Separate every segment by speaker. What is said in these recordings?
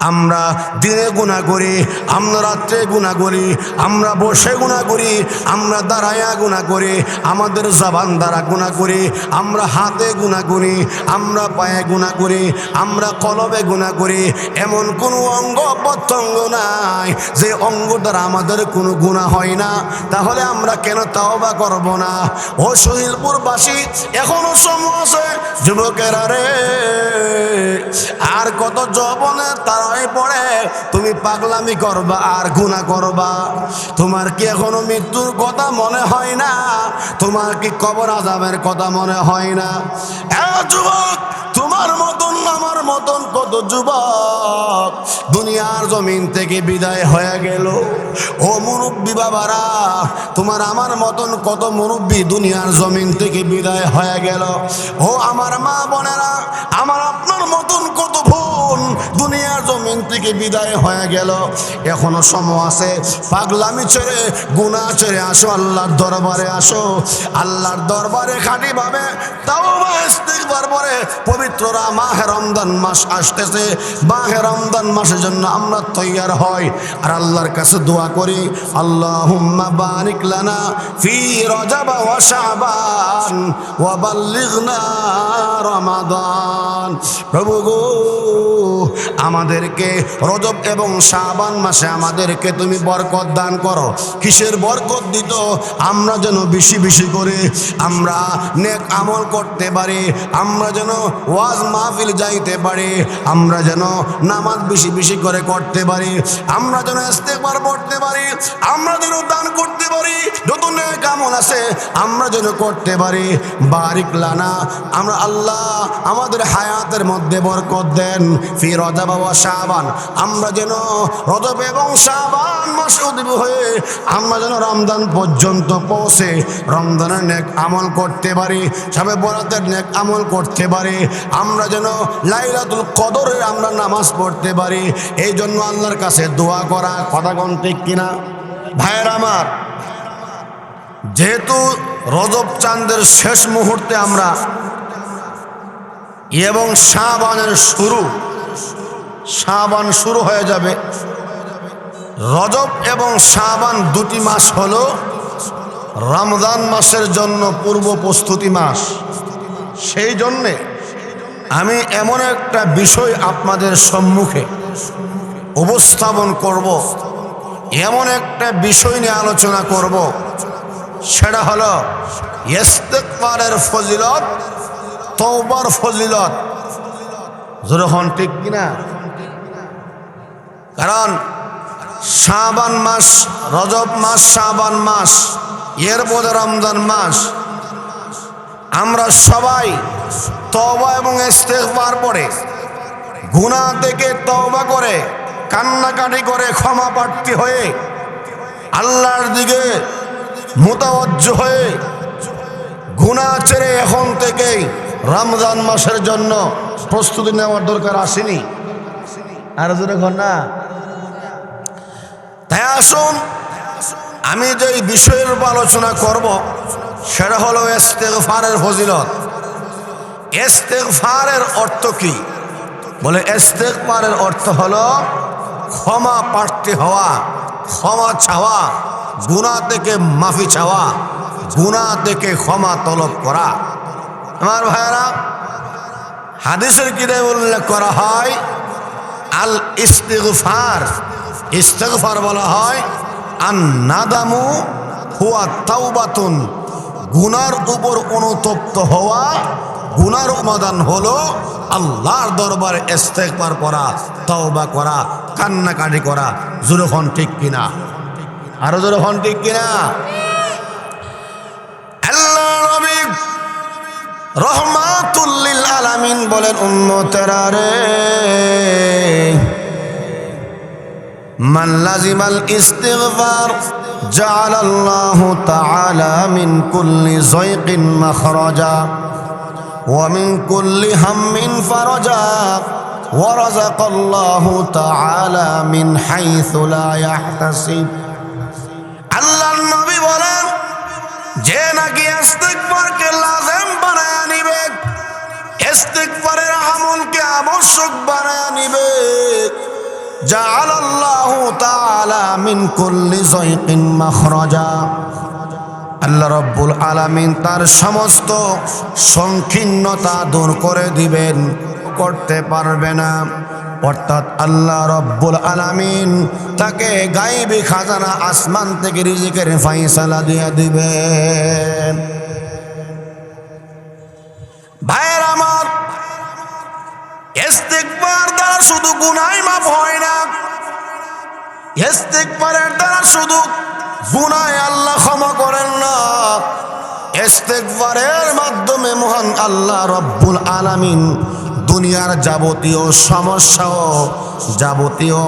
Speaker 1: আমরা দিনে গুনাহ করি, আমরা রাত্রে গুনাহ করি, আমরা বসে গুনাহ করি, আমরা দাঁড়ায়া গুনাহ করি, আমাদের জবান দ্বারা গুনাহ করি, আমরা হাতে গুনাহ করি, আমরা পায়ে গুনাহ করি, আমরা কলবে গুনাহ করি। এমন কোনো অঙ্গ প্রত্যঙ্গ নাই যে অঙ্গ দ্বারা আমাদের কোনো গুনাহ হয় না। তাহলে আমরা কেন তাওবা করব না? ও শহীদপুরবাসী, এখনো সময় আছে যুবকেরা রে। আর কত যৌবনে তারাই পড়ে তুমি পাগলামি করবা আর গুনাহ করবা। তোমার কি এখনো মৃত্যুর কথা মনে হয় না? তোমার কি কবর আযাবের কথা মনে হয় না? এ যুবক, তোমার মতন আমার মতন কত যুবক দুনিয়ার জমিন থেকে বিদায় হয়ে গেল। ও মুরব্বী বাবারা, তোমার আমার মতন কত মুরব্বী দুনিয়ার জমিন থেকে বিদায় হয়ে গেল। ও আমার মা বোনেরা, আমার আপনার মতন কত বোন দুনিয়ার জমিন থেকে বিদায় হয়ে গেল। এখনো সময় আছে, পাগলামি ছেড়ে গুনাহ ছেড়ে আসো, আল্লাহর দরবারে আসো। আল্লাহর দরবারে খাঁটি ভাবে তাওবা ইস্তিগফার করে পবিত্র মাহে রমজান মাস আসতেছে। মাহে রমজান মাসের জন্য আমরা তৈয়ার হই আর আল্লাহর কাছে দোয়া করি, আল্লাহুম্মা বারিক লানা ফি রজব ওয়া শাবান ওয়া বাল্লিগনা রমাদান। প্রভু গো, আমাদেরকে রজব এবং শাবান মাসে আমাদেরকে তুমি বরকত দান করো। কিসের বরকত দিত? আমরা যেন বেশি বেশি করে আমরা নেক আমল করতে পারি, আমরা যেন ওয়াজ মাহফিল যাইতে পারি, আমরা যেন নামাজ বেশি বেশি করে করতে পারি, আমরা যেন ইস্তেগফার পড়তে পারি, আমরা যেন দান করতে পারি, যত নেক আমল আছে আমরা যেন করতে পারি। বারিক লানা, আমরা আল্লাহ আমাদের হায়াতের মধ্যে বরকত দেন। ফি রজব ওয়া শাবান, আমরা যেন রজব এবং শাবান মাসে উদ্বুদ্ধ হয়ে আমরা যেন রমজান পর্যন্ত পৌঁছে রমজানের নেক আমল করতে পারি, সবে বরাতের নেক আমল করতে পারি, আমরা যেন লাইলাতুল কদরে আমরা নামাজ পড়তে পারি। এই জন্য আল্লাহর কাছে দোয়া করা। কথা কোন ঠিক কিনা ভাইয়ের আমার? যেহেতু রজব চাঁদের শেষ মুহূর্তে আমরা এবং শাবানের শাবান শুরু হয়ে যাবে। রজব এবং শাবান দুটি মাস হলো রমজান মাসের জন্য পূর্ব প্রস্তুতি মাস। সেই জন্যে আমি এমন একটা বিষয় আপনাদের সম্মুখে উপস্থাপন করব, এমন একটা বিষয় নিয়ে আলোচনা করব, সেটা হলো ইস্তিগফারের ফজিলত, তওবার ফজিলত। যখন ঠিক কিনা? কারণ শাবান মাস, রজব মাস, শাবান মাস, এর পরে রমজান মাস, আমরা সবাই তওবা এবং ইস্তিগফার পড়ে গুনাহ থেকে তওবা করে কান্নাকাটি করে ক্ষমা প্রার্থী হয়ে আল্লাহর দিকে মুতাওয়াজ্জিহ হয়ে গুনাহ ছেড়ে এখন থেকেই রমজান মাসের জন্য প্রস্তুতি নেওয়ার দরকার আসেনি? আর জোরে কর না। তাই আসুন, আমি যে বিষয়ের উপর আলোচনা করব সেটা হলো ইস্তিগফারের ফজিলত। ইস্তিগফারের অর্থ কি? বলে ইস্তিগফারের অর্থ হলো ক্ষমা প্রার্থী হওয়া, ক্ষমা চাওয়া, গুনাহ থেকে মাফি চাওয়া, গুনাহ থেকে ক্ষমা তলব করা। আমার ভাইরা, হাদিসের কিতাবে উল্লেখ করা হয় আল ইস্তিগফার, ইস্তিগফার বলা হয় আন নাদামু হুয়া তাওবাতুন, গুনার উপর অনুতপ্ত হওয়া, গুনার সমাধান হলো আল্লাহর দরবারে ইস্তিগফার করা, তওবা করা, কান্নাকাটি করা। জোরে হন ঠিক কিনা? আরো জোরে হন ঠিক কিনা? আল্লাহ নবী রহমাতুল লিল আলামিন বলেন, উম্মতেরা রে, মান লাজিমাল ইস্তিগফার জাআলাল্লাহু তাআলা মিন কুল্লি যায়কিন মাখরাজা ওয়া মিন কুল্লি হাম্মিন ফারাজা ওয়া রাযাকাল্লাহু তাআলা মিন হাইসু লা ইয়াহতাসিব। আল্লাহর নবী বলেন, যে নাকি ইস্তিগফারকে লাজিম বানায় নিবে, ইস্তিগফারের আমলকে আবশ্যক বানায় নিবে, জাআলাল্লাহু তাআলা মিন কুল্লি যায়কিন মাখরাজা। আল্লাহ রাব্বুল আলামিন তার সমস্ত সংকীর্ণতা দূর করে দিবেন, করতে পারবে না। অর্থাৎ আল্লাহ রাব্বুল আলামিন তাকে গায়বী খাজানা আসমান থেকে রিজিকের ফয়সালা দিয়ে দিবেন। ভাইয়ের আমার, ইস্তিগফার দ্বারা শুধু গুনাহ মাফ হয় না, ইস্তিগফারের দ্বারা শুধু গুনাহ আল্লাহ ক্ষমা করেন না, ইস্তিগফারের মাধ্যমে মহান আল্লাহ রাব্বুল আলামিন দুনিয়ার যাবতীয় সমস্যা ও যাবতীয়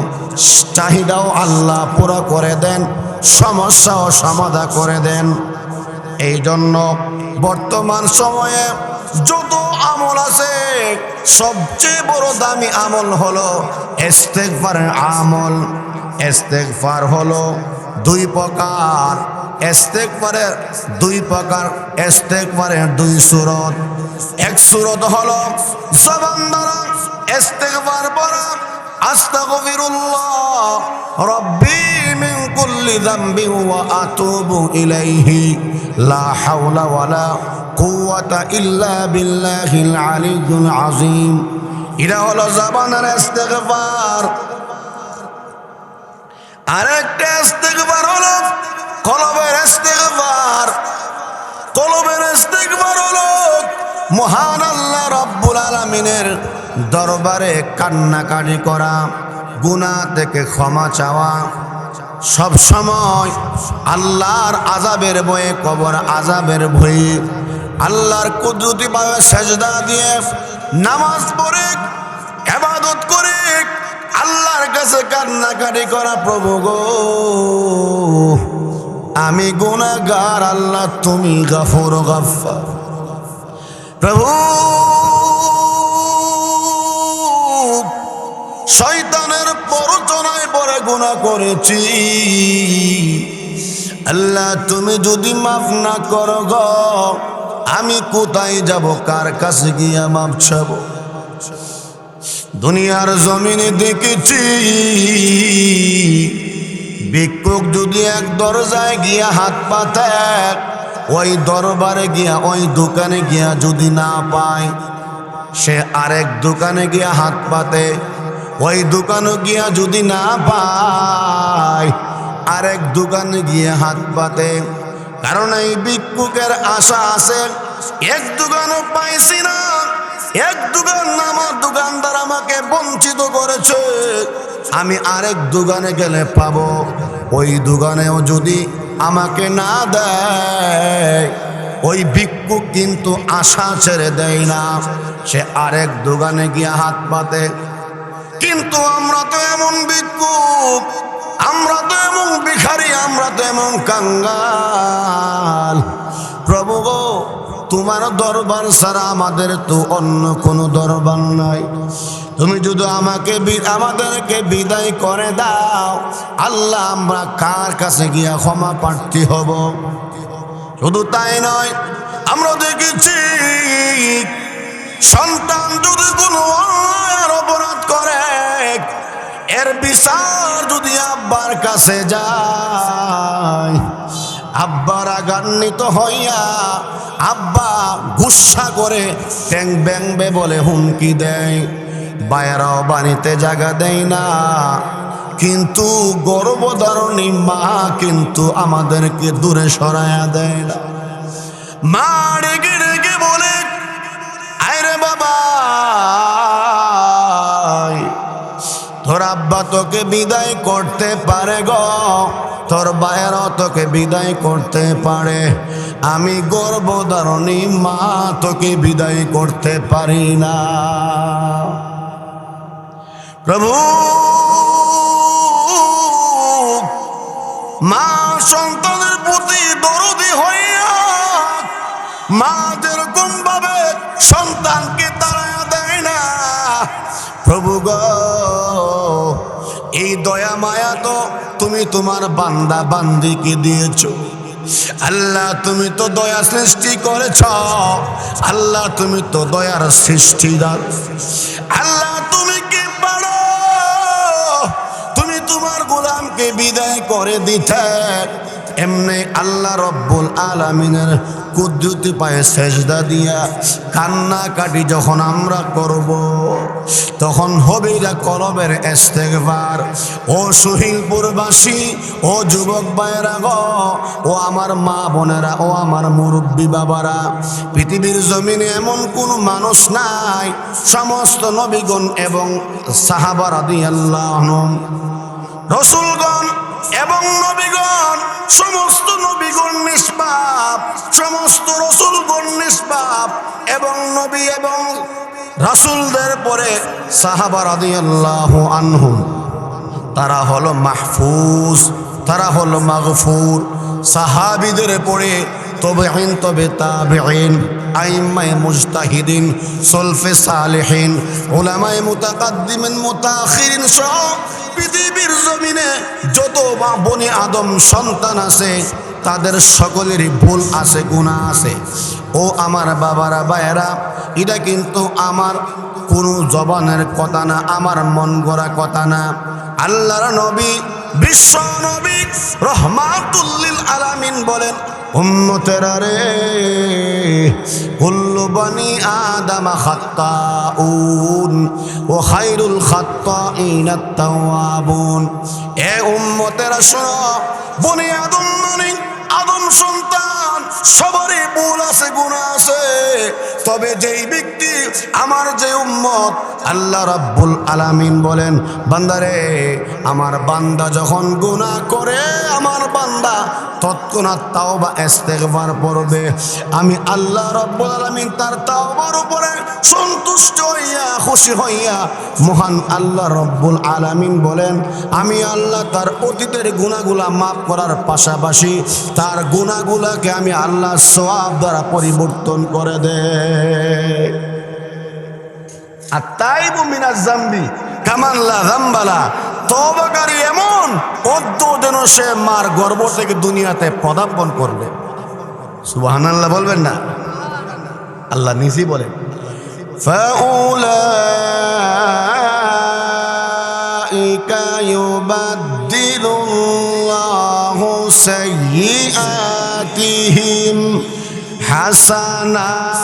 Speaker 1: চাহিদাও আল্লাহ পুরো করে দেন, সমস্যাও সমাধান করে দেন। এই জন্য বর্তমান সময়ে যত আমল আছে সবচেয়ে বড় দামি আমল হলো ইস্তিগফারের আমল। ইস্তিগফার হলো দুই প্রকার, ইস্তিগফারের দুই প্রকার, ইস্তিগফারের দুই সূরত। এক সূরত হলো জবান দ্বারা ইস্তিগফার পড়া, আস্তাগফিরুল্লাহ রাব্বি মিন কুল্লি যামবি ওয়া আতুবু ইলাইহি লা হাওলা ওয়ালা কুওয়াতা ইল্লা বিল্লাহিল আলিয়্যিল আযীম। এটা হলো জবানের ইস্তিগফার। আরেকটা ইস্তিগফার হলো কলবের ইস্তিগফার। কলবের ইস্তিগফার হলো মহান আল্লাহ রাব্বুল আলামিনের দরবারে কান্নাকাটি করা, গুনাহ থেকে ক্ষমা চাওয়া, সব সময় আল্লাহর আযাবের ভয়ে, কবর আযাবের ভয়ে আল্লাহর কুদরতি ভাবে সেজদা দিয়ে নামাজ পড়ে ইবাদত করে আল্লাহর কাছে কান্নাকাটি করা, প্রভু গো আমি গুনাহগার, আল্লাহ তুমি গফুর গফফার। প্রভু শয়তানের প্ররোচনায় পড়ে গুনাহ করেছি, আল্লাহ তুমি যদি মাফ না করো গো আমি কোথায় যাব, কার কাছে গিয়া মাফ চাবো? দুনিয়ার জমিনে দেখেছি ভিক্ষুক যদি এক দরজায় গিয়া হাত পাতে, ওই দরবারে গিয়া, ওই দোকানে গিয়া যদি না পায়, সে আরেক দোকানে গিয়া হাত পাতে, ওই দোকানে গিয়া যদি না পায়, আরেক দোকানে গিয়ে হাত পাতে। কারণ এই ভিক্ষুকের আশা আছে, এক দোকানও পাইছি না, এক দোকান আমার দোকানদার আমাকে বঞ্চিত করেছে, আমি আরেক দোকানে গেলে পাবো। ওই দোকানেও যদি আমাকে না দেয়, ওই ভিক্ষুক কিন্তু আশা ছেড়ে দেয় না, সে আরেক দোকানে গিয়ে হাত পাতে। কিন্তু আমরা তো এমন ভিক্ষুক, আমরা তো এমন ভিখারি, আমরা তো এমন কাঙ্গাল। প্রভু গো তোমার দরবার ছাড়া আমাদের তো অন্য কোনো দরবার নাই। তুমি যদি আমাদেরকে বিদায় করে দাও, আল্লাহ আমরা কার কাছে গিয়া ক্ষমা প্রার্থী হব? শুধু তাই নয়, আমরা দেখেছি সন্তান যদি কোনো অন্যায়ের অপরাধ করে, এর বিচার যদি আব্বার কাছে যায়, আব্বা রাগান্বিত হইয়া আব্বা গুসা করে ট্যাং ব্যাংবে বলে হুমকি দেয়, বায়েরাও বাড়িতে জায়গা দেয় না। কিন্তু গর্ভধারণী মা কিন্তু আমাদেরকে দূরে সরাইয়া দেয় না। মা রেগে রেগে বলে, আরে বাবা তোর আব্বা তোকে বিদায় করতে পারে গো, তোর বায়েরাও তোকে বিদায় করতে পারে, আমি গর্ভধারণী মা তোকে বিদায় করতে পারি না। প্রভু মা সন্তানের প্রতি দরদি হইয়া মা যেরকম ভাবে সন্তানকে তাড়াইয়া দেয় না, প্রভু গো এই দয়া মায়া তো তুমি তোমার বান্দা বান্দিকে দিয়েছো। আল্লাহ তুমি তো দয়া সৃষ্টি করেছ, আল্লাহ তুমি তো দয়ার সৃষ্টিদার। আল্লাহ তুমি কি পারো আমাকে বিদায় করে দিতে, এমনি আল্লাহ রব্বুল আলামিনের কুদরতি পায়ে সেজদা দিয়া কান্নাকাটি যখন আমরা করব, তখন হবে এটা কলবের ইস্তেগফার। ও সুহিলপুরবাসী, ও যুবক ভাইয়েরা গো, ও আমার মা বোনেরা, ও আমার মুরব্বী বাবারা, পৃথিবীর জমিনে এমন কোন মানুষ নাই, সমস্ত নবীগণ এবং সাহাবা রাদিয়াল্লাহু আনহুম, রাসূলগণ এবং নবীগণ, সমস্ত নবীগণ নিষ্পাপ, সমস্ত রাসূলগণ নিষ্পাপ, এবং নবী এবং রাসূলদের পরে সাহাবা রাদিয়াল্লাহু আনহুম তারা হলো মাহফুজ, তারা হলো মাগফুর। সাহাবীদের পরে তবেঈন, তবে তাবেঈন, আইম্মায়ে মুজতাহিদিন, সলফে সালেহিন, উলামায়ে মুতাকাদ্দিমিন, মুতাআখিরিন সহ পৃথিবীর জমিনে যত বনি আদম সন্তান আছে তাদের সকলেরই ভুল আছে, গুনাহ আছে। ও আমার বাবারা, ভাইয়েরা, এটা কিন্তু আমার কোনো জবানের কথা না, আমার মন গড়া কথা না। আল্লাহর নবী, বিশ্ব নবী রহমাতুল লিল আলামিন বলেন, উম্মতেরা রে, কুল্লু বনি আদম খাত্তাউন ওয়া খায়রুল খাত্তাইন আত-তাওয়াবুন। এ উম্মতেরা শোনো, বনি আদম মানে আদম সন্তান, সবারই ভুল আছে, গুনাহ আছে। তবে যেই ব্যক্তি, আমার যে উম্মত, আল্লাহ রাব্বুল আলামিন বলেন, বান্দারে, আমার বান্দা যখন গুনাহ করে, আমার বান্দা তৎক্ষণাৎ তাওবা ইস্তেগফার পড়বে, আমি আল্লাহ রাব্বুল আলামিন তার তাওবার উপরে সন্তুষ্ট হইয়া, খুশি হইয়া, মহান আল্লাহ রাব্বুল আলামিন বলেন, আমি আল্লাহ তার অতীতের গুনাহগুলা মাফ করার পাশাপাশি তার গুনাহগুলাকে আমি আল্লাহ সওয়াব দ্বারা পরিবর্তন করে দেই। আত-তাইবু মিনাজ যামবি কামান লা যামবালা, তওবাকারী এমন যেন সে মার গর্ভ থেকে দুনিয়াতে পদার্পণ করবে। সুবহানাল্লাহ বলবেন না? আল্লাহ নিজেই বলেন, ফাউলাইকা ইউবাদদিলুল্লাহু সাইয়্যাতিহিম হাসানাত।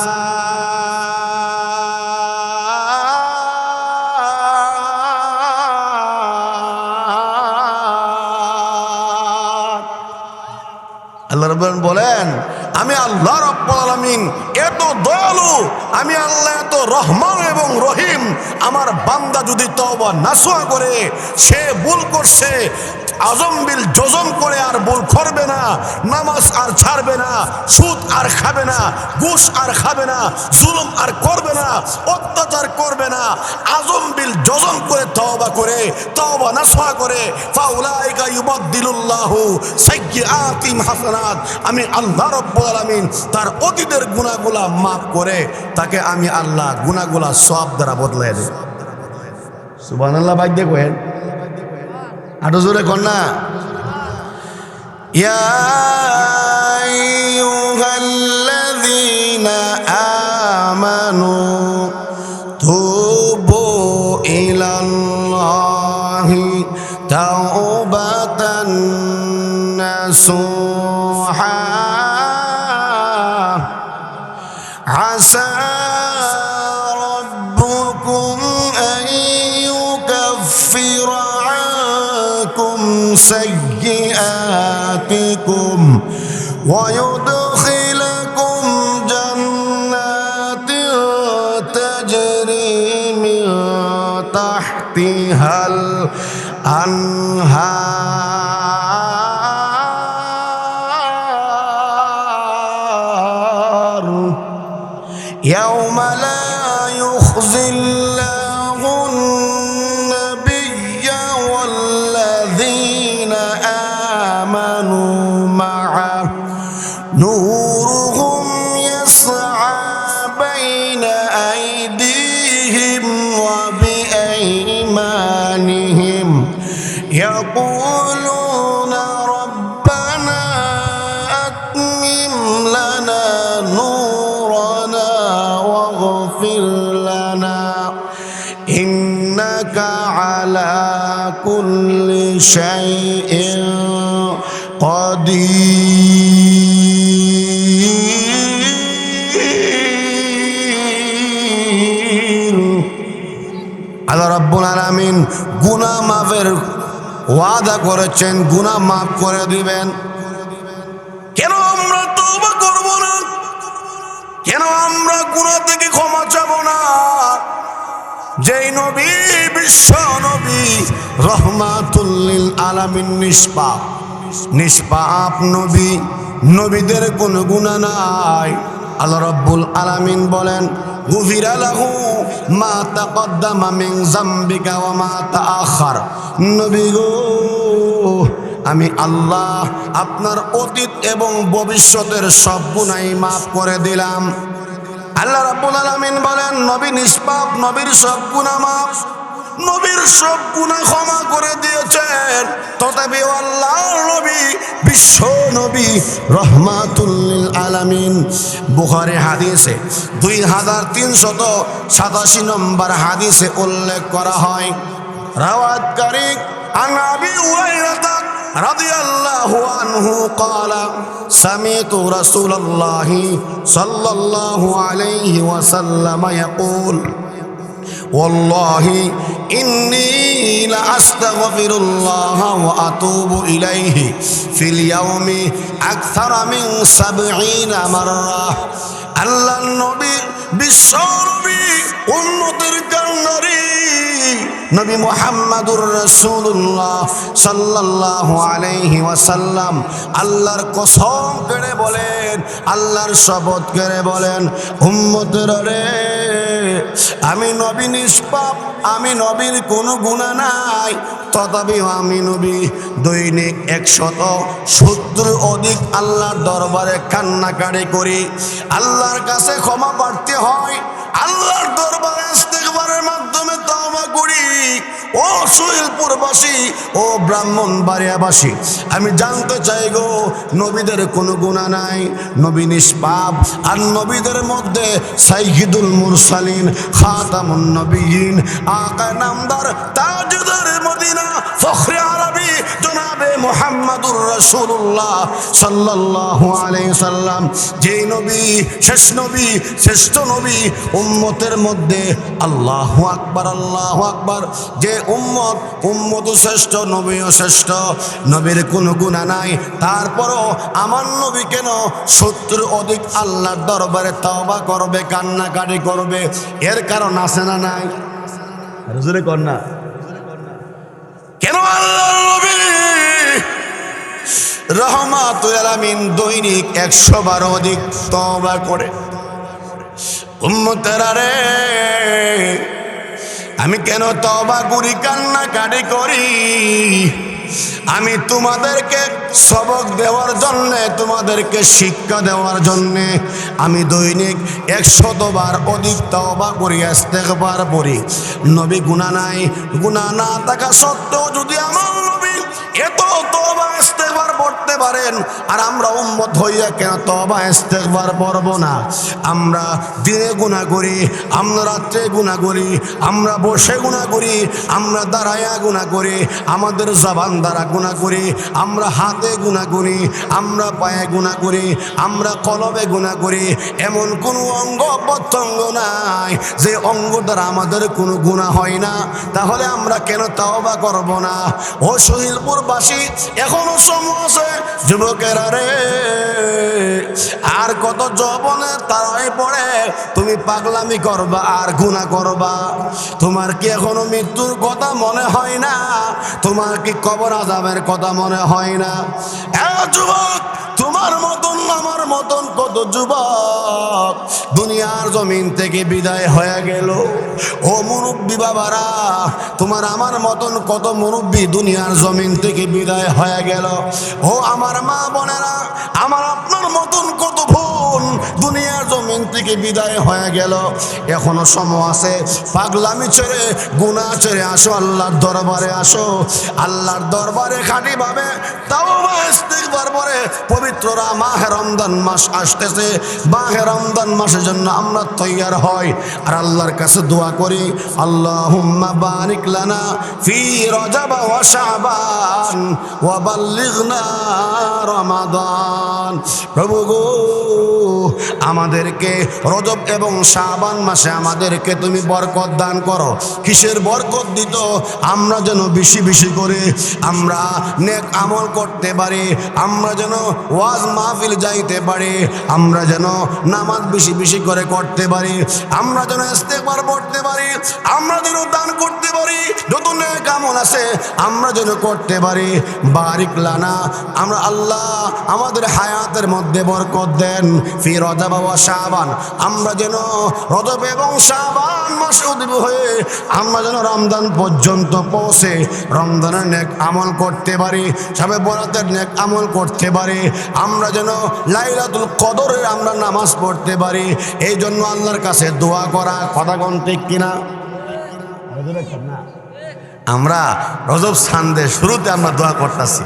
Speaker 1: আল্লাহ রাব্বুল বলেন, আমি আল্লাহ রাব্বুল আলামিন এত দয়ালু, আমি আল্লাহ এত রহমান এবং রহিম। আমার বান্দা যদি তওবা নাসুহা করে, সে ভুল করছে, আজম বিল জজম করে আর ভুল করবে না, নামাজ আর ছাড়বে না, সুদ আর খাবে না, ঘুষ আর খাবে না, জুলুম আর করবে না, অত্যাচার করবে না, আজম বিল জজম করে তওবা করে, তওবা নাসুহা করে, ফাউলাইকা ইউবাদদিলুল্লাহু সাইয়্যাতিহিম হাসানাত, আমি আল্লাহ রাব্বুল আলামিন তার অতীতের গুনাহগুলা মাফ করে তাকে আমি আল্লাহ গুনাহগুলা সওয়াব দ্বারা বদলায় দেব। সুবহানাল্লাহ। ভাই দেখেন, আরো জোরে কর না। ইয়া আইয়ুহাল্লাযীনা আমানু তুবু ইলাল্লাহি তাওবাতান নাসুহা আসা রাব্বুকুম আন ইউকাফিরা سيئاتكم ويدخلكم جنات تجري من تحتها الأنهار يوم لا يخزي الله النبي والذين آمنوا معه نورهم يسعى بين أيديهم وبأيمانهم يقولون ربنا أتمم لنا نورنا واغفر لنا إنك على كل কুল্লি শাইইন কাদির। আল্লাহ রাব্বুল আলামিন গুনাহ মাফের ওয়াদা করেছেন, গুনাহ মাফ করে দিবেন। কেন আমরা তওবা করব না? কেন আমরা গুনাহ থেকে ক্ষমা চাবো না? যেই নবী বিশ্ব নবী রহমাতুল লিল আলামিন, নিষ্পাপ নবী, নবীদের কোনো গুনাহ নাই। আল্লাহ রাব্বুল আলামিন বলেন গুফিরা লাহু মা তাকদ্দামা মিন যামবিকা ওয়া মা তাআখার। নবী গো, আমি আল্লাহ আপনার অতীত এবং ভবিষ্যতের সব গুনাহ মাফ করে দিলাম। আল্লাহ রাব্বুল আলামিন বলেন নবী নিষ্পাপ, নবীর সব গুনাহ মাফ, নবীর সব গুনাহ ক্ষমা করে দিয়েছেন। তথাপি আল্লাহর নবী বিশ্ব নবী রহমাতুল লিল আলামিন, বুখারী হাদিসে 2387 নম্বর হাদিসে উল্লেখ করা হয়, রাওয়াতকারী আন আবি হুরায়রা রাদিয়াল্লাহু আনহু قال سمعت رسول الله صلى الله عليه وسلم يقول والله إني لأستغفر الله وأتوب إليه في اليوم أكثر من 70 مرة। আল্লাহ নবী বিশ্ব নবী উম্মতের কান্ডারি নবী মুহাম্মাদুর রাসূলুল্লাহ সাল্লাল্লাহু আলাইহি ওয়াসাল্লাম আল্লাহর কসম করে বলেন, আল্লাহর শপথ করে বলেন, উম্মতের রে, আমি নবী নিষ্পাপ, আমি নবীর কোনো গুনাহ নাই, তথাপি আমি নবী দৈনিক 170 অধিক আল্লাহর দরবারে কান্নাকাটি করি, আল্লাহর কাছে ক্ষমা প্রার্থী হয়, আল্লাহর দরবারে ইস্তিগফারের মাধ্যমে তওবা করি। ও শৈলপুরবাসী, ও ব্রাহ্মণবাড়িয়াবাসী, আমি জানতে চাই গো, নবীদের কোনো গুনাহ নাই, নবী নিষ্পাপ, আর নবীদের মধ্যে সাইয়্যিদুল মুরসালিন, খাতামুন নবিয়্যিন, আকা নামদার, তাজদার মদিনা, ফখরে আরবি জনাবে মুহাম্মাদুর রাসূলুল্লাহ সাল্লাল্লাহু আলাইহি সাল্লাম, যেই নবী শেষ নবী, শ্রেষ্ঠ নবী, উম্মতের মধ্যে আল্লাহু আকবার, আল্লাহু আকবার, যে উম্মত শ্রেষ্ঠ, নবীও শ্রেষ্ঠ, নবীর কোনো গুনাহ নাই, তারপরও আমার নবী কেন 70 অধিক আল্লাহর দরবারে তওবা করবে, কান্নাকাটি করবে? এর কারণ আছে না নাই? রাসূলে কোন না কেন আল্লাহর নবী রহমাতুল আলামিন দৈনিক 100 অধিক তওবা করে? উম্মতেরা রে, আমি কেন তওবা করি, কান্নাকাটি করি? আমি তোমাদেরকে সবক দেওয়ার জন্যে, তোমাদেরকে শিক্ষা দেওয়ার জন্যে আমি দৈনিক 100 বার অধিক তওবা করি, ইস্তিগফার করি। নবী গুনাহ নাই, গুনাহ না থাকা সত্ত্বেও যদি আমার নবী এত তওবা ইস্তিগফার করতে পারেন, আর আমরা উম্মত হইয়া কেন তওবা ইস্তিগফার করব না? আমরা দিনে গুনাহ করি, আমরা রাত্রে গুনাহ করি, আমরা বসে গুনাহ করি, আমরা দাঁড়ায়া গুনাহ করি, আমাদের জবান দ্বারা গুনাহ করি, আমরা হাতে গুনাহ করি, আমরা পায়ে গুনাহ করি, আমরা কলবে গুনাহ করি। এমন কোনো অঙ্গ প্রত্যঙ্গ নাই যে অঙ্গ দ্বারা আমাদের কোনো গুনাহ হয় না। তাহলে আমরা কেন তওবা করব না? ও শহীদপুরবাসী, এখনো সময় আছে, যুবকেরা রে, আর কত যৌবনে তারাই পড়ে তুমি পাগলামি করবা আর গুনাহ করবা? তোমার কি এখনো মৃত্যুর কথা মনে হয় না? তোমার কি কবর আযাবের কথা মনে হয় না? এ যুবক, তোমার মতন আমার মতন কত যুবক দুনিয়ার জমিন থেকে বিদায় হয়ে গেল। ও মুরব্বী বাবারা, তোমার আমার মতন কত মুরব্বী দুনিয়ার জমিন থেকে বিদায় হয়ে গেল। ও আমার মা বোনেরা, আমার আপনার মতন কত বোন দুনিয়ার জমিন জমিন থেকে বিদায় হয়ে গেল, এখনো সময় আছে। পাগলামি ছেড়ে গুনাহ ছেড়ে আসো, আল্লাহর দরবারে আসো। আল্লাহর দরবারে খাঁটিভাবে তাওবা ইস্তিগফার করে পবিত্র মাহে রমজান মাস আসতেছে। মাহে রমজান মাসের জন্য আমরা তৈয়ার হই আর আল্লাহর কাছে দোয়া করি, আল্লাহুম্মা বারিক লানা ফি রজব ওয়া শাবান ওয়া বাল্লিগনা রমাদান। প্রভু গো, আমাদেরকে রজব এবং শাবান মাসে আমাদেরকে তুমি বরকত দান করো। কিসের বরকত দিত? আমরা যেন বেশি বেশি করে আমরা নেক আমল করতে পারি, আমরা যেন ওয়াজ মাহফিল যাইতে পারি, আমরা যেন নামাজ বেশি বেশি করে করতে পারি, আমরা যেন ইস্তেগফার পড়তে পারি, আমরা যেন দান করতে পারি, যত নেক আমল আছে আমরা যেন করতে পারি। বারিক লানা, আমরা আল্লাহ আমাদের হায়াতের মধ্যে বরকত দেন। ফি রজব ওয়া শাবান, আমরা যেন রজব এবং শাবান মাসে উদ্বুদ্ধ হয়ে আমরা যেন রমজান পর্যন্ত পৌঁছে রমজানের নেক আমল করতে পারি, সবে বরাতের নেক আমল করতে পারি, আমরা যেন লাইলাতুল কদরের আমরা নামাজ পড়তে পারি। এই জন্য আল্লাহর কাছে দোয়া করা, কথা কোন ঠিক কিনা? আমরা রজব সান্দের শুরুতে আমরা দোয়া করতেছি,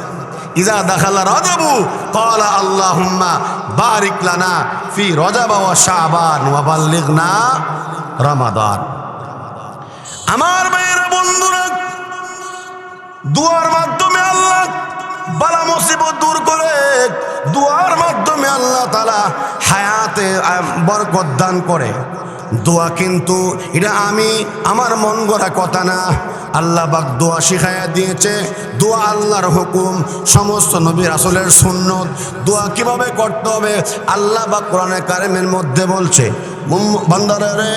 Speaker 1: ইজা দাখালা রজবু ক্বালা আল্লাহুম্মা বারিক লানা ফি রজব ওয়া শাবান ওয়া বাল্লিগনা রমাদান। আমার ভাইয়েরা, বন্ধুরা, দুয়ার মাধ্যমে আল্লাহ বালা মুসিবত দূর করে, দুয়ার মাধ্যমে আল্লাহ তাআলা হায়াতে বরকত দান করে। দোয়া কিন্তু এটা আমার মন গড়া কথা না, আল্লাহ পাক দোয়া শিখাইয়া দিয়েছে। দোয়া আল্লাহর হুকুম, সমস্ত নবী রাসূলের সুন্নত। দোয়া কিভাবে করতে হবে আল্লাহ পাক কোরআনে কারিমের মধ্যে বলছে, বান্দারা রে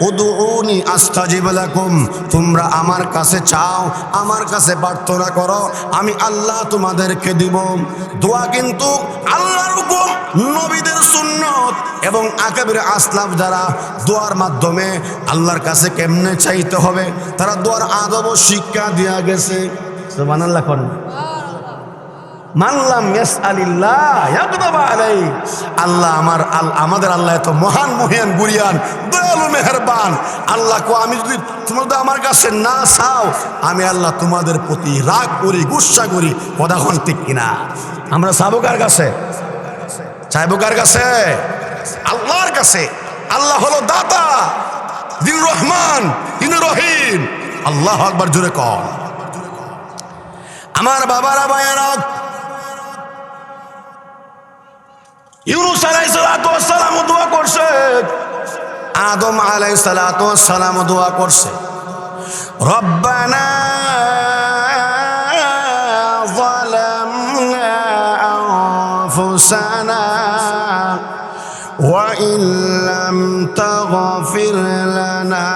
Speaker 1: উদউনি আস্তাজিব লাকুম, তোমরা আমার কাছে চাও, আমার কাছে প্রার্থনা করো, আমি আল্লাহ তোমাদেরকে দিব। দোয়া কিন্তু আল্লাহর হুকুম, নবীদের সুন্নত এবং আকাবির আসলাফ যারা দোয়ার মাধ্যমে আল্লাহর কাছে কেমনে চাইতে হবে তারা দোয়ার আদব ও শিক্ষা দেয়া গেছে। সুবহানাল্লাহ করেন। মানলাম ইয়াসআলিল্লাহ ইয়াকদাব আলাই, আল্লাহ আমাদের আল্লাহ এত মহান মহিয়ান গুরিয়ান দয়ালু মেহেরবান। আল্লাহ কো আমি যদি তোমরা আমার কাছে না চাও, আমি আল্লাহ তোমাদের প্রতি রাগ করি, গুসা করি। কথা কোন ঠিক কিনা? আমরা চাবো কার কাছে? চাইবো কার কাছে? আল্লাহর কাছে। আল্লাহ হলো দাতা, যিনি রহমান, যিনি রহিম। আল্লাহু আকবার, জোরে কর। আমার বাবারা, ভাইয়েরা, ইউনূস আলাইহিস সালাতু ওয়াস সালাম দোয়া করছে, আদম আলাইহিস সালাতু ওয়াস সালাম দোয়া করছে, রব্বানা যালামনা আনফুসানা ওয়া ইন লাম তাগফির লানা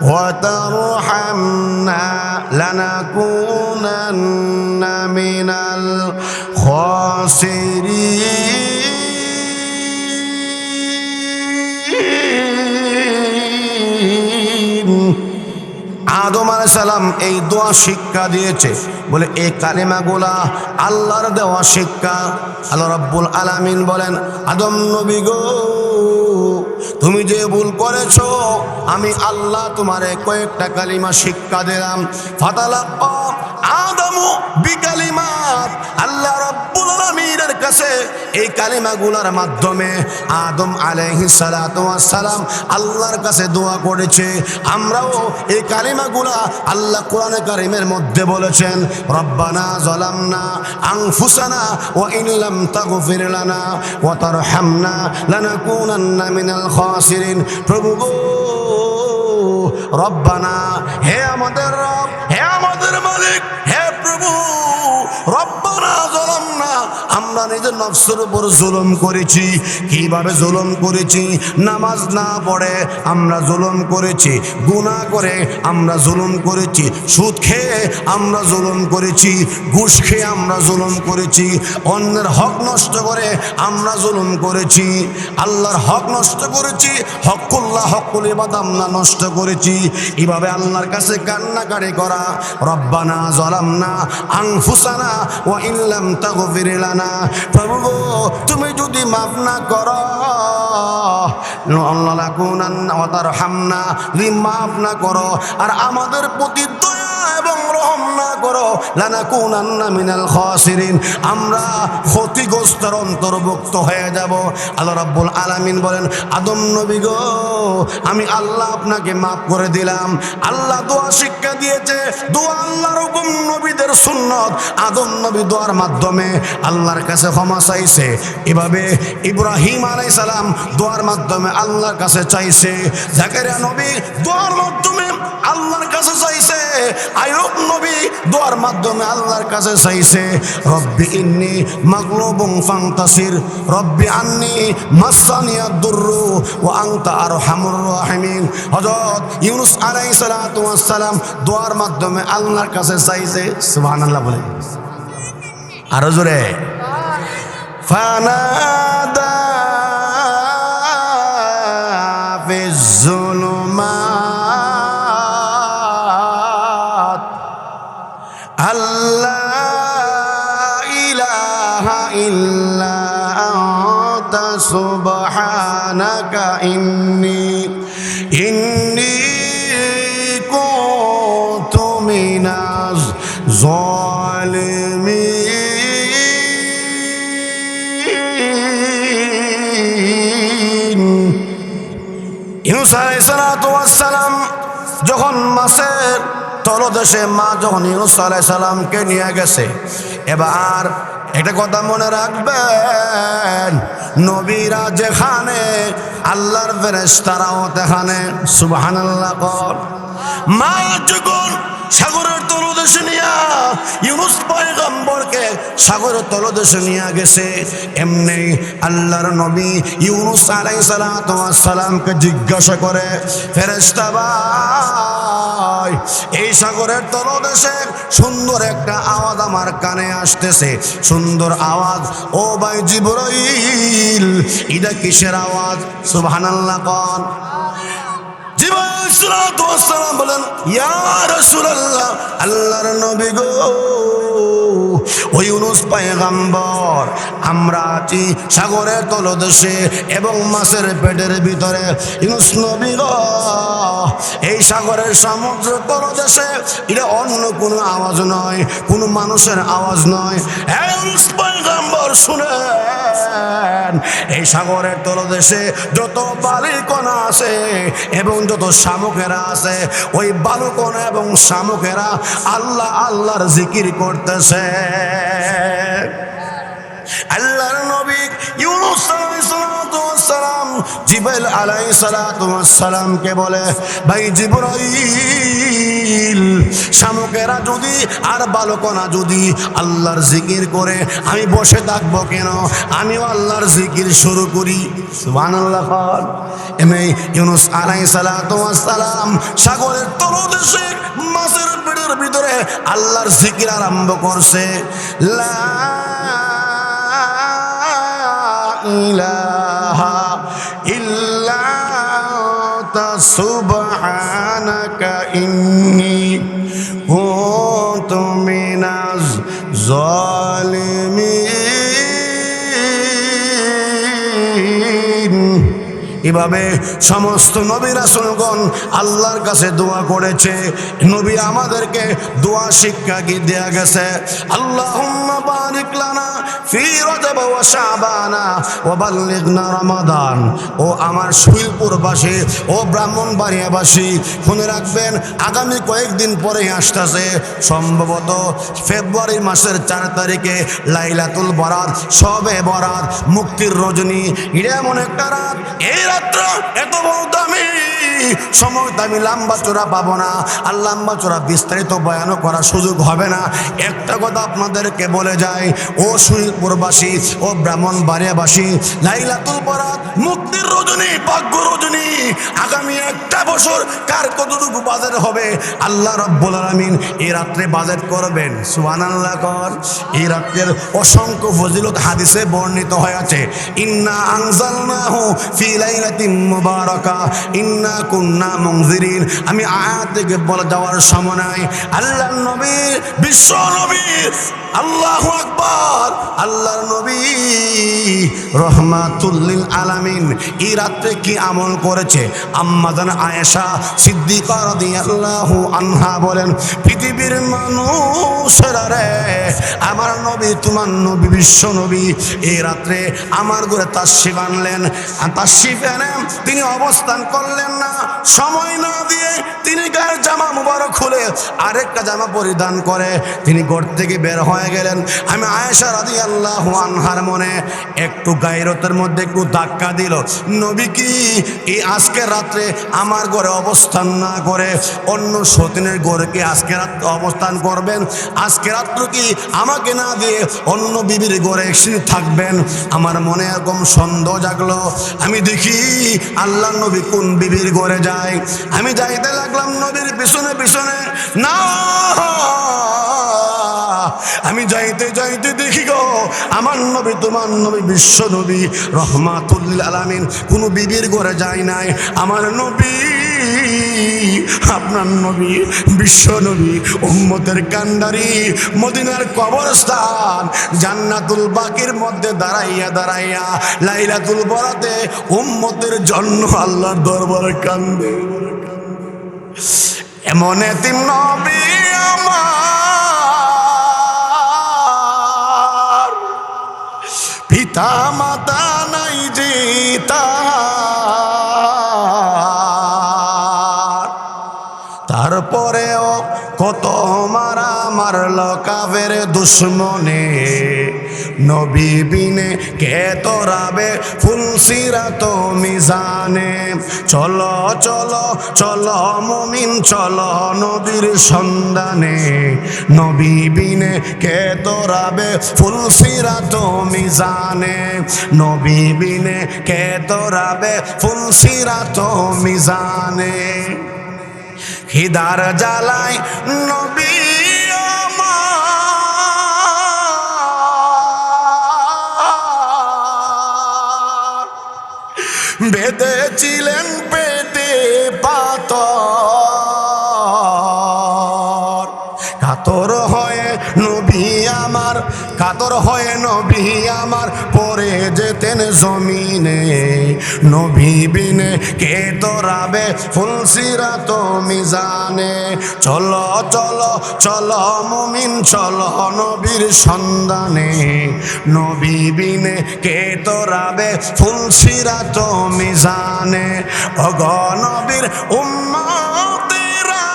Speaker 1: ওয়া তারহামনা লানাকুনান্না মিনাল খাসিরিন। আদম আলাইহিস সালাম এই দোয়া শিক্ষা দিয়েছে, বলে এই কালিমাগুলা আল্লাহর দেওয়া শিক্ষা। আল্লাহ রাব্বুল আলামিন বলেন, আদম নবী গো, তুমি যে ভুল করেছো আমি আল্লাহ তোমারে কয়েকটা কালিমা শিক্ষা দিলাম। ফাতালাক্কা আদমু বিকালিমাত, আল্লাহ রাব্বুল আলামিনের কাছে এই কালিমাগুলোর মাধ্যমে আদম আলাইহিস সালাতু ওয়াস সালাম আল্লাহর কাছে দোয়া করেছে। আমরাও এই কালিমাগুলা আল্লাহ কোরআনে কারিমের মধ্যে বলেছেন, রব্বানা যালামনা আনফুসানা ওয়া ইন লাম তাগফির লানা ওয়া তারহামনা লানাকুনান্না মিনাল খাসিরিন। প্রভু গো, রব্বানা, হে আমাদের রব, হে আমাদের মালিক, হে প্রভু, রব্বানা যালামনা, আমরা নিজের নফসের উপর জুলুম করেছি। কিভাবে জুলুম করেছি? নামাজ না পড়ে আমরা জুলুম করেছি, গুনাহ করে আমরা জুলুম করেছি, সুদ খেয়ে আমরা জুলুম করেছি, ঘুষ খেয়ে আমরা জুলুম করেছি, অন্যের হক নষ্ট করে আমরা জুলুম করেছি, আল্লাহর হক নষ্ট করেছি, হকুল্লাহ হকুল ইবাদ আমরা নষ্ট করেছি। এভাবে আল্লাহর কাছে কান্নাকাটি করা, রব্বানা যালামনা আনফুসানা ওয়া ইন লাম তাগফির লানা প্রভু গো তুমি যদি মাফ না করো লাকুনান্না ওয়া তারহামনা, যদি মাফ না করো আর আমাদের প্রতি দয়া এবং রহম না করো লানাকুনান্না মিনাল খাসিরিন, আমরা ক্ষতিগ্রস্তের অন্তর্ভুক্ত হয়ে যাব। আল্লাহ রাব্বুল আলামিন বলেন আদম নবী গো আমি আল্লাহ আপনাকে মাফ করে দিলাম। আল্লাহ দোয়া শিক্ষা দিয়েছে, দোয়া আল্লাহর হুকুম, নবীদের সুন্নত। আদম নবী দোয়ার মাধ্যমে আল্লাহর কাছে ক্ষমা চাইছে। এভাবে ইব্রাহিম আলাইহিস সালাম দোয়ার মাধ্যমে আল্লাহর কাছে চাইছে। জাকারিয়া নবী দোয়ার মাধ্যমে আল্লাহর কাছে চাইছে। আইয়ুব নবী দোয়ার মাধ্যমে আল্লাহর কাছে চাইছে। রব্বি ইন্নী মাগলুবুন ফান্তাসির, রব্বি আন্নী মাসানিয়াদ দুররু ওয়া আনতা আরহামুর রাহিমিন। হযরত ইউনূস আলাইহিস সালাতু ওয়াস সালাম দোয়ার মাধ্যমে আল্লাহর কাছে চাইছে। সুবহানাল্লাহ বলে আরো জোরে। ফানাদা ফিজ যুলুমাত আল্লা ইলাহা ইল্লা আনতা সুবহানাকা ইন্নী কুনতু মিনাজ জালিমিন। ইউনূস আলাইহিস সালাতু ওয়াস সালাম যখন মাছের তলদেশে মা যখন ইউনূস আলাইহিস সালামকে নিয়ে গেছে, এবার একটা কথা মনে রাখবেন, নবীরা যেখানে আল্লাহর ফেরেশতারাও সেখানে। সুবহানাল্লাহ কর। মা যখন সাগরের তলদেশে নিয়ে ইউনূস পয়গম্বরকে সাগরের তলদেশে নিয়ে গেছে, এমনি আল্লাহর নবী ইউনূস আলাইহিস সালাতু ওয়াস সালামকে জিজ্ঞাসা করে, ফেরেশতা ভাই এই সাগরের তলদেশে সুন্দর একটা আওয়াজ আমার কানে আসতেছে, সুন্দর আওয়াজ। ও ভাই জিবরাইল এটা কিসের আওয়াজ? সুবহানাল্লাহ কর। জিবরাইল সালাতু ওয়াস সালাম বলেন ইয়া রাসূলুল্লাহ, আল্লাহর নবী গো ও ইউনূস পয়গম্বর আমরা আছি সাগরের তলদেশে এবং মাছের পেটের ভিতরে। ইউনূস নবী গো এই সাগরের সমুদ্র তলদেশে এটা অন্য কোনো আওয়াজ নয়, কোনো মানুষের আওয়াজ নয়। হে ইউনূস পয়গম্বর শুনেন, এই সাগরের তলদেশে যত বালিকণা আছে এবং যত শামুকেরা আছে, ওই বালুকণা এবং শামুকেরা আল্লাহ আল্লাহর জিকির করতেছে। আল্লাহর নবী ইউনূস আলাইহিস সালাম জিবরাইল আলাইহিস সালামকে বলে, ভাই জিবরাইল শামুকেরা যদি আর বালকনা যদি আল্লাহর জিকির করে আমি বসে থাকবো কেন? আমিও আল্লাহর জিকির শুরু করি। সুবহানাল্লাহ। এমনি ইউনূস আলাইহিস সালাম সাগরের তলদেশে মাছের পেটের ভিতরে আল্লাহর জিকির আরম্ভ করছে। লা ইলাহা ইল্লা আনতা সুবহানাকা ইন্নী কুনতু মিনাজ জালিমিন। এভাবে সমস্ত নবী রাসূলগণ আল্লাহর কাছে দোয়া করেছে। নবী আমাদেরকে দোয়া শিক্ষা কি দেয়া গেছে, আল্লাহুম্মা বারিক লানা ফি রজব ওয়া শাবানা ওয়া বাল্লিগনা রমাদান। ও আমার শৈলপুরবাসী, ও ব্রাহ্মণবাড়িয়াবাসী, শুনে রাখবেন আগামী কয়েকদিন পরেই আসতেছে সম্ভবত ফেব্রুয়ারি মাসের 4 তারিখে লাইলাতুল বরাত, শবে বরাত, মুক্তির রজনী। এটা এমন একটা রাত, এই রাত্র এত বড় দামি সময় আমি লম্বা চোরা পাবো না, আর লম্বা চোরা বিস্তারিত বয়ান করার সুযোগ হবে না। একটা কথা আপনাদেরকে বলে যায়, ও শৈলপুরবাসী, ও ব্রাহ্মণবাড়িয়াবাসী, লাইলাতুল বরাত, মুক্তির রজনী, ভাগ্য রজনী, আগামী একটা বছর কার কতটুকু বাজেট হবে আল্লাহ রাব্বুল আলামিন এই রাত্রে বাজেট করবেন। সুবহানাল্লাহ কর। এই রাত্রের অসংখ্য ফজিলত হাদিসে বর্ণিত হয়েছে। ইন্না আনজালনাহু ফি লাইলাতিল লাইলাতিন মুবারাকা ইন্না কুন্না মুনজিরিন। আমি আয়াত থেকে বলে যাওয়ার সময় নাই। আল্লাহর নবী, বিশ্ব নবী, আল্লাহু আকবার, আল্লাহর নবী রহমাতুল লিল আলামিন এই রাত্রে কি আমল করেছে? আম্মা জান আয়েশা সিদ্দিকা রাদিয়াল্লাহু আনহা বলেন, পৃথিবীর মানুষেরা রে, আমার নবী, তোমার নবী, বিশ্ব নবী এই রাত্রে আমার ঘরে তাশরিফ আনলেন। তাশরিফ এনে তিনি অবস্থান করলেন না, সময় না দিয়ে তিনি গায়ের জামা মুবারক খুলে আরেকটা জামা পরিধান করে তিনি ঘর থেকে বের হয়ে গেলেন। আমি আয়েশা রাদিয়াল্লাহু আনহার মনে একটু গায়রতের মধ্যে একটু ধাক্কা দিল, নবী কি এই আজকের রাত্রে আমার ঘরে অবস্থান না করে অন্য সতীনের ঘরে কি আজকে রাত্রে অবস্থান করবেন? আজকে রাত্র কি আমাকে না দিয়ে অন্য বিবির ঘরে একসঙ্গে থাকবেন? আমার মনে এরকম সন্দেহ জাগলো। আমি দেখি আল্লাহ নবী কোন বিবির ঘরে যায়। আমি যাইতে লাগলাম নবীর পিছনে পিছনে, না আমি যাইতে যাইতে দেখি গো আমার নবী, তোমার নবী, বিশ্ব নবী রহমাতুল লিল আলামিন কোনো বিবির ঘরে যায় নাই। আমার নবী, আপনার নবী, বিশ্ব নবী, উম্মতের কান্ডারি মদিনার কবরস্থান জান্নাতুল বাকির মধ্যে দাঁড়াইয়া দাঁড়াইয়া লাইলাতুল বরাতে উম্মতের জন্য আল্লাহর দরবারে কান্দে। এমন এতিম নবী আমার, পিতা মাতা নাই যে তারপরেও কত মারা মারল কাফের দুশ্মনে, নবী বিনে কে তোরাবে ফুলসিরাত মিজানে। চলো চলো চলো মুমিন চলো নবীর সন্ধানে, নবী বিনে কে তোরাবে ফুলসিরাত মিজানে, নবী বিনে কে তোরাবে ফুলসিরাত মিজানে। খিদার জ্বালায় নবী আমার বেঁধেছিলেন পেটে পাথর, কাতর হয়ে নবী আমার, কাতর হয়ে নবী আমার পড়ে যেতেন জমিনে, নবী বিনে কে তোরাবে ফুলসিরাত মিজানে। চলো চলো চলো মুমিন চলো নবীর সন্ধানে, নবী বিনে কে তোরাবে ফুলসিরাত মিজানে। ওগো নবীর উম্মতেরা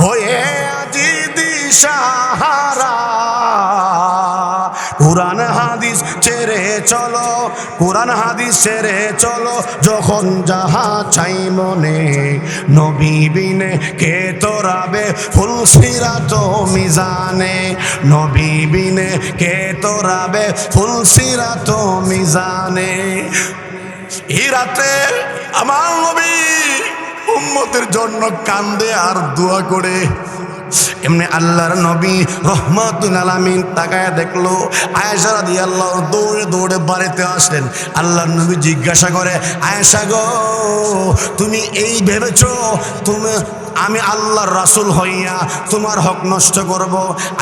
Speaker 1: হয়ে আজি দিশাহারা, কুরআন হাদিস ছেড়ে চলো, কুরআন হাদিস ছেড়ে চলো যখন যাহা চাই মনে, নবী বিনে কে তোরাবে ফুলসিরাত মিজানে, নবী বিনে কে তোরাবে ফুলসিরাত মিজানে। এই রাতে আমার নবী উম্মতের জন্য কান্দে আর দোয়া করে। এমনি আল্লাহর নবী রহমাতুল আলামিন তাকায় দেখলো আয়েশা রাদিয়াল্লাহু দৌড়ে দৌড়ে বাড়িতে আসলেন। আল্লাহর নবী জিজ্ঞাসা করে, আয়েশা গো তুমি এই ভেবেছো তুমি আমি আল্লাহর রাসূল হইয়া তোমার হক নষ্ট করব?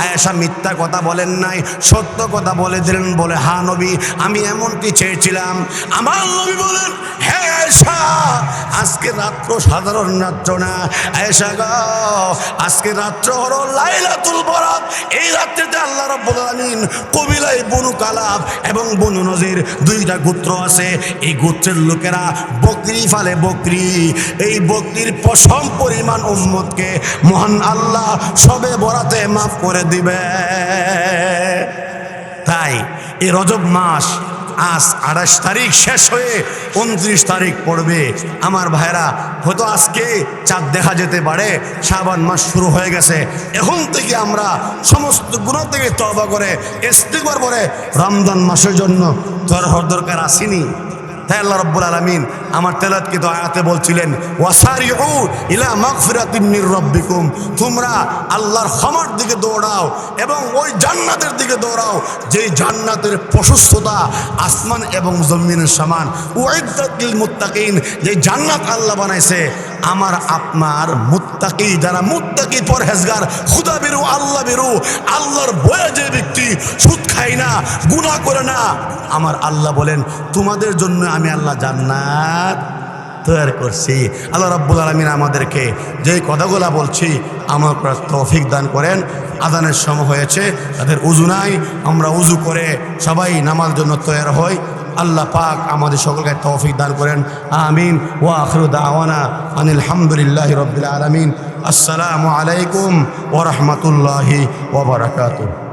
Speaker 1: আয়েশা মিথ্যা কথা বলেন নাই, সত্য কথা বলে দিলেন। বলে, হ্যাঁ নবী আমি এমনটি চেয়েছিলাম। আমার নবী বলেন, হ্যাঁ আয়েশা আজকে রাত্র সাধারণ রাত্র না, আয়েশা গো আজকে রাত্র হলো লাইলাতুল বরাত। এই রাত্রিতে আল্লাহ রাব্বুল আলামিন কবিলায় বনু কালাব এবং বনু নজির দুইটা গোত্র আছে, এই গোত্রের লোকেরা বকরি ফালে, বকরি, এই বকরির পশম পরিমাণ উম্মতকে মহান আল্লাহ সবে বরাতে মাফ করে দিবে। তাই এই রজব মাস আজ 28 তারিখ শেষ হয়ে 29 তারিখ পড়বে। আমার ভাইরা হয়তো আজকে চাঁদ দেখা যেতে পারে, শাবান মাস শুরু হয়ে গেছে। এখন থেকে আমরা সমস্ত গুনাহ থেকে তওবা করে ইস্তিগফার করে রমজান মাসের জন্য তর দরকার আসেনি। তাই আল্লাহ রাব্বুল আলামিন আমার তেলাওয়াতকৃত আয়াতে বলছিলেন ওয়াসারিউ ইলা মাগফিরাতিম মির রাব্বিকুম, তোমরা আল্লাহর ক্ষমার দিকে দৌড়াও এবং ওই জান্নাতের দিকে দৌড়াও যেই জান্নাতের প্রশস্ততা আসমান এবং জমিনের সমান। উইদ্দাত লিল মুত্তাকিন, যে জান্নাত আল্লাহ বানাইছে আমার আপনার মুত্তাকি, যারা মুত্তাকি পরহেজগার খুদা বেরু আল্লাহ বেরু, আল্লাহর ভয়ে যে ব্যক্তি সুদ খায় না, গুনাহ করে না, আমার আল্লাহ বলেন তোমাদের জন্য আমি আল্লাহ জান্নাত তৈরি করছি। আল্লাহ রাব্বুল আলামিন আমাদেরকে যেই কথাগুলা বলছি আমার তৌফিক দান করেন। আযানের সময় হয়েছে, তাদের উযু নাই, আমরা উযু করে সবাই নামাজের জন্য তৈরি হই। আল্লাহ পাক আমাদের সকলকে তৌফিক দান করেন, আমিন। ওয়া আখিরু দাওয়ানা আনিল হামদুলিল্লাহি রাব্বিল আলামিন। আসসালামু আলাইকুম ওয়া রাহমাতুল্লাহি ওয়া বারাকাতুহু।